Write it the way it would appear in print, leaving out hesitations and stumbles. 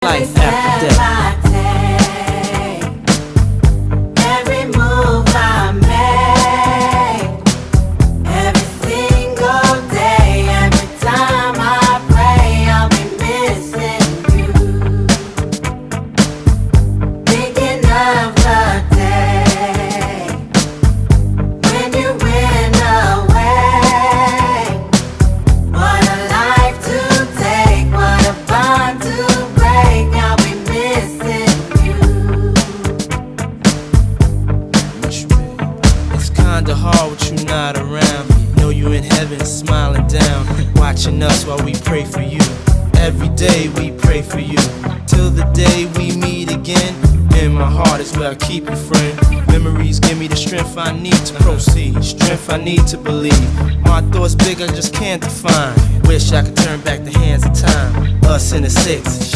life after death. Every move I make, every single day, every time I pray, I'll be missing you. Thinking of the day when you went away. What a life to take, what a bond to break. I'll be missing you. It's kinda hard with you not around. Know you in heaven smiling down, watching us while we pray for you. Every day we pray for you, till the day we meet again. In my heart is where I keep you, friend. Memories give me the strength I need to proceed, strength I need to believe. My thoughts big, I just can't define. Wish I could turn back the hands of time. Us in the six,